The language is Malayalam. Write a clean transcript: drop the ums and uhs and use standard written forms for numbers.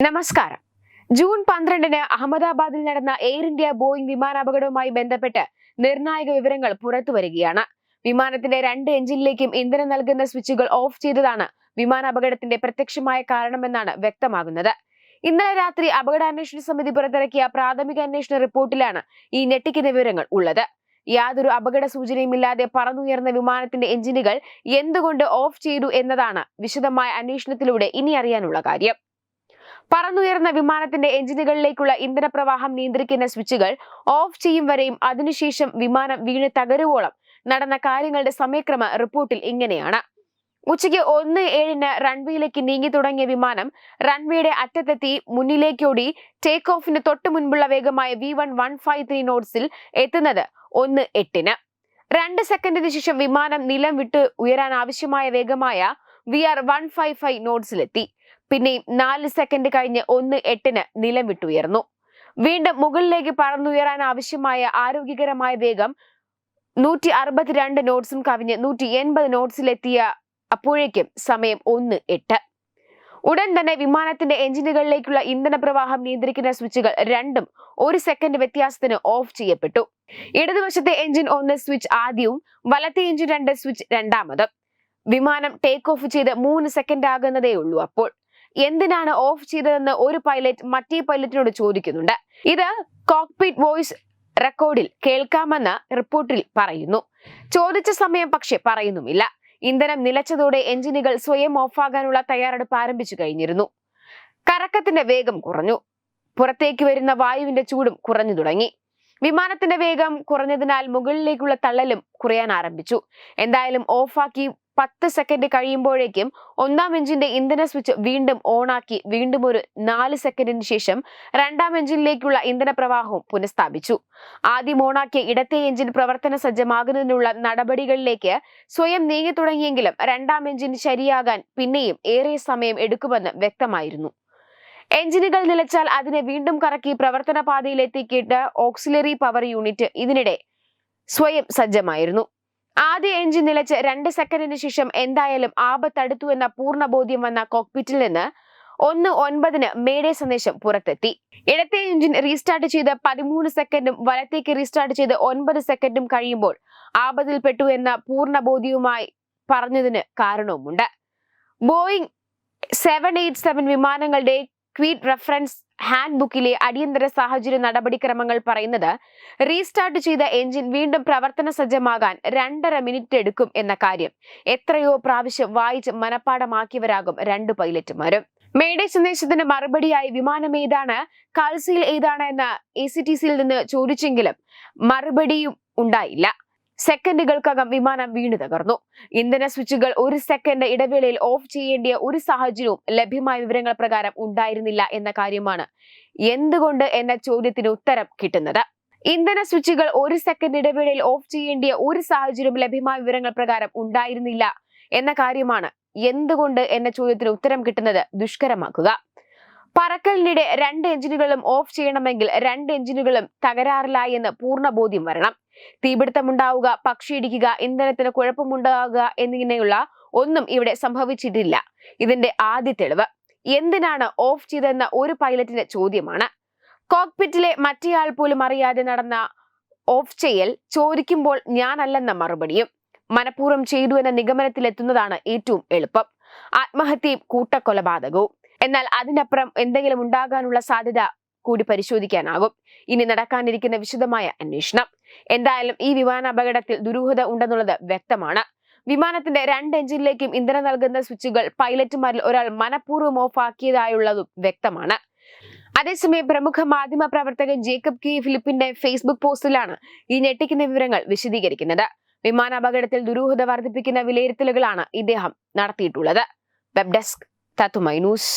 നമസ്കാരം. ജൂൺ 12-ന് അഹമ്മദാബാദിൽ നടന്ന എയർ ഇന്ത്യ ബോയിംഗ് വിമാനാപകടവുമായി ബന്ധപ്പെട്ട് നിർണായക വിവരങ്ങൾ പുറത്തുവരികയാണ്. വിമാനത്തിന്റെ 2 എഞ്ചിനിലേക്കും ഇന്ധനം നൽകുന്ന സ്വിച്ചുകൾ ഓഫ് ചെയ്തതാണ് വിമാനാപകടത്തിന്റെ പ്രത്യക്ഷമായ കാരണമെന്നാണ് വ്യക്തമാകുന്നത്. ഇന്നലെ രാത്രി അപകടാന്വേഷണ സമിതി പുറത്തിറക്കിയ പ്രാഥമിക അന്വേഷണ റിപ്പോർട്ടിലാണ് ഈ ഞെട്ടിക്കുന്ന വിവരങ്ങൾ ഉള്ളത്. യാതൊരു അപകട സൂചനയുമില്ലാതെ പറന്നുയർന്ന വിമാനത്തിന്റെ എഞ്ചിനുകൾ എന്തുകൊണ്ട് ഓഫ് ചെയ്തു എന്നതാണ് വിശദമായ അന്വേഷണത്തിലൂടെ ഇനി അറിയാനുള്ള കാര്യം. പറന്നുയർന്ന വിമാനത്തിന്റെ എഞ്ചിനുകളിലേക്കുള്ള ഇന്ധനപ്രവാഹം നിയന്ത്രിക്കുന്ന സ്വിച്ചുകൾ ഓഫ് ചെയ്യും വരെയും അതിനുശേഷം വിമാനം വീണ് തകരുവോളം നടന്ന കാര്യങ്ങളുടെ സമയക്രമ റിപ്പോർട്ടിൽ ഇങ്ങനെയാണ്. ഉച്ചയ്ക്ക് 1:07-ന് റൺവേയിലേക്ക് നീങ്ങി തുടങ്ങിയ വിമാനം റൺവേയുടെ അറ്റത്തെത്തി മുന്നിലേക്കോടി ടേക്ക് ഓഫിന് തൊട്ടു മുൻപുള്ള വേഗമായ V1153 നോട്ട്സിൽ എത്തുന്നത് 1:08-ന്. 2 സെക്കൻഡിന് ശേഷം വിമാനം നിലം വിട്ട് ഉയരാൻ ആവശ്യമായ വേഗമായ VR155 നോട്ട്സിലെത്തി. പിന്നെയും 4 സെക്കൻഡ് കഴിഞ്ഞ് 1:08-ന് നിലം വിട്ടുയർന്നു. വീണ്ടും മുകളിലേക്ക് പറന്നുയരാൻ ആവശ്യമായ ആരോഗ്യകരമായ വേഗം 162 നോട്ട്സും കവിഞ്ഞ് 180 നോട്ട്സിലെത്തിയ അപ്പോഴേക്കും സമയം 1:08. ഉടൻ തന്നെ വിമാനത്തിന്റെ എഞ്ചിനുകളിലേക്കുള്ള ഇന്ധന പ്രവാഹം നിയന്ത്രിക്കുന്ന സ്വിച്ചുകൾ രണ്ടും 1 സെക്കൻഡ് വ്യത്യാസത്തിന് ഓഫ് ചെയ്യപ്പെട്ടു. ഇടതുവശത്തെ എഞ്ചിൻ 1 സ്വിച്ച് ആദ്യവും വലത്തെ എഞ്ചിൻ 2 സ്വിച്ച് രണ്ടാമതും. വിമാനം ടേക്ക് ഓഫ് ചെയ്ത് 3 സെക്കൻഡ് ആകുന്നതേ ഉള്ളൂ. അപ്പോൾ എന്തിനാണ് ഓഫ് ചെയ്തതെന്ന് ഒരു പൈലറ്റ് മറ്റേ പൈലറ്റിനോട് ചോദിക്കുന്നുണ്ട്. ഇത് കോക്പിറ്റ് വോയിസ് റെക്കോർഡിൽ കേൾക്കാമെന്ന് റിപ്പോർട്ടിൽ പറയുന്നു. ചോദിച്ച സമയം പക്ഷെ പറയുന്നുമില്ല. ഇന്ധനം നിലച്ചതോടെ എഞ്ചിനുകൾ സ്വയം ഓഫാകാനുള്ള തയ്യാറെടുപ്പ് ആരംഭിച്ചു കഴിഞ്ഞിരുന്നു. കറക്കത്തിന്റെ വേഗം കുറഞ്ഞു. പുറത്തേക്ക് വരുന്ന വായുവിന്റെ ചൂടും കുറഞ്ഞു തുടങ്ങി. വിമാനത്തിന്റെ വേഗം കുറഞ്ഞതിനാൽ മുകളിലേക്കുള്ള തള്ളലും കുറയാൻ ആരംഭിച്ചു. എന്തായാലും ഓഫാക്കി 10 സെക്കൻഡ് കഴിയുമ്പോഴേക്കും 1-ാം എഞ്ചിന്റെ ഇന്ധന സ്വിച്ച് വീണ്ടും ഓണാക്കി വീണ്ടും ഒരു 4 സെക്കൻഡിന് ശേഷം 2-ാം എഞ്ചിനിലേക്കുള്ള ഇന്ധന പ്രവാഹവും പുനഃസ്ഥാപിച്ചു. ആദ്യം ഓണാക്കിയ ഇടത്തെ എഞ്ചിൻ പ്രവർത്തന സജ്ജമാകുന്നതിനുള്ള നടപടികളിലേക്ക് സ്വയം നീങ്ങി തുടങ്ങിയെങ്കിലും 2-ാം എഞ്ചിൻ ശരിയാകാൻ പിന്നെയും ഏറെ സമയം എടുക്കുമെന്ന് വ്യക്തമായിരുന്നു. എഞ്ചിനുകൾ നിലച്ചാൽ അതിനെ വീണ്ടും കറക്കി പ്രവർത്തന പാതയിലെത്തിക്കേണ്ട ഓക്സിലറി പവർ യൂണിറ്റ് ഇതിനിടെ സ്വയം സജ്ജമായിരുന്നു. ആദ്യ എഞ്ചിൻ നിലച്ച് 2 സെക്കൻഡിന് ശേഷം എന്തായാലും ആപത്തടുത്തു എന്ന പൂർണ്ണ ബോധ്യം വന്ന കോക്പിറ്റിൽ നിന്ന് 1:09-ന് മേഡേ സന്ദേശം പുറത്തെത്തി. ഇടത്തെ എഞ്ചിൻ റീസ്റ്റാർട്ട് ചെയ്ത് 13 സെക്കൻഡും വലത്തേക്ക് റീസ്റ്റാർട്ട് ചെയ്ത് 9 സെക്കൻഡും കഴിയുമ്പോൾ ആപത്തിൽപ്പെട്ടു എന്ന പൂർണ്ണ ബോധ്യവുമായി പറഞ്ഞതിന് കാരണവുമുണ്ട്. ബോയിങ് 787 വിമാനങ്ങളുടെ ക്വീറ്റ് റെഫറൻസ് ഹാൻഡ് ബുക്കിലെ അടിയന്തര സാഹചര്യ നടപടിക്രമങ്ങൾ പറയുന്നത് റീസ്റ്റാർട്ട് ചെയ്ത എഞ്ചിൻ വീണ്ടും പ്രവർത്തന സജ്ജമാകാൻ 2.5 മിനിറ്റ് എടുക്കും എന്ന കാര്യം എത്രയോ പ്രാവശ്യം വായിച്ച് മനഃപ്പാടമാക്കിയവരാകും 2 പൈലറ്റുമാരും. മേഡേ സന്ദേശത്തിന് മറുപടിയായി വിമാനം ഏതാണ്, കാൾസിൽ ഏതാണ് എന്ന് ACTCയിൽ നിന്ന് ചോദിച്ചെങ്കിലും മറുപടിയും ഉണ്ടായില്ല. സെക്കൻഡുകൾക്കകം വിമാനം വീണു തകർന്നു. ഇന്ധന സ്വിച്ചുകൾ 1 സെക്കൻഡ് ഇടവേളയിൽ ഓഫ് ചെയ്യേണ്ടിയ ഒരു സാഹചര്യവും ലഭ്യമായ വിവരങ്ങൾ പ്രകാരം ഉണ്ടായിരുന്നില്ല എന്ന കാര്യമാണ് എന്തുകൊണ്ട് എന്ന ചോദ്യത്തിന് ഉത്തരം കിട്ടുന്നത്. ഇന്ധന സ്വിച്ചുകൾ 1 സെക്കൻഡ് ഇടവേളയിൽ ഓഫ് ചെയ്യേണ്ടിയ ഒരു സാഹചര്യവും ലഭ്യമായ വിവരങ്ങൾ പ്രകാരം ഉണ്ടായിരുന്നില്ല എന്ന കാര്യമാണ് എന്തുകൊണ്ട് എന്ന ചോദ്യത്തിന് ഉത്തരം കിട്ടുന്നത് ദുഷ്കരമാക്കുക. പറക്കലിനിടെ 2 എഞ്ചിനുകളും ഓഫ് ചെയ്യണമെങ്കിൽ 2 എഞ്ചിനുകളും തകരാറിലായി എന്ന് പൂർണ്ണ ബോധ്യം വരണം. തീപിടുത്തമുണ്ടാവുക, പക്ഷിയിടിക്കുക, ഇന്ധനത്തിന് കുഴപ്പമുണ്ടാകുക എന്നിങ്ങനെയുള്ള ഒന്നും ഇവിടെ സംഭവിച്ചിട്ടില്ല. ഇതിന്റെ ആദ്യ തെളിവ് എന്തിനാണ് ഓഫ് ചെയ്തതെന്ന ഒരു പൈലറ്റിന്റെ ചോദ്യമാണ്. കോക്പിറ്റിലെ മറ്റേയാൾ പോലും അറിയാതെ നടന്ന ഓഫ് ചെയ്യൽ ചോദിക്കുമ്പോൾ ഞാനല്ലെന്ന മറുപടിയും മനഃപൂർവ്വം ചെയ്തു എന്ന നിഗമനത്തിലെത്തുന്നതാണ് ഏറ്റവും എളുപ്പം. ആത്മഹത്യയും കൂട്ടക്കൊലപാതകവും. എന്നാൽ അതിനപ്പുറം എന്തെങ്കിലും ഉണ്ടാകാനുള്ള സാധ്യത കൂടി പരിശോധിക്കാനാകും ഇനി നടക്കാനിരിക്കുന്ന വിശദമായ അന്വേഷണം. എന്തായാലും ഈ വിമാന അപകടത്തിൽ ദുരൂഹത ഉണ്ടെന്നുള്ളത് വ്യക്തമാണ്. വിമാനത്തിന്റെ 2 എഞ്ചിനിലേക്കും ഇന്ധനം നൽകുന്ന സ്വിച്ചുകൾ പൈലറ്റുമാരിൽ ഒരാൾ മനഃപൂർവ്വം ഓഫ് ആക്കിയതായുള്ളതും വ്യക്തമാണ്. അതേസമയം പ്രമുഖ മാധ്യമ പ്രവർത്തകൻ ജേക്കബ് കെ ഫിലിപ്പിന്റെ ഫേസ്ബുക്ക് പോസ്റ്റിലാണ് ഈ ഞെട്ടിക്കുന്ന വിവരങ്ങൾ വിശദീകരിക്കുന്നത്. വിമാനാപകടത്തിൽ ദുരൂഹത വർദ്ധിപ്പിക്കുന്ന വിലയിരുത്തലുകളാണ് ഇദ്ദേഹം നടത്തിയിട്ടുള്ളത്. Web desk Tatwamayi news.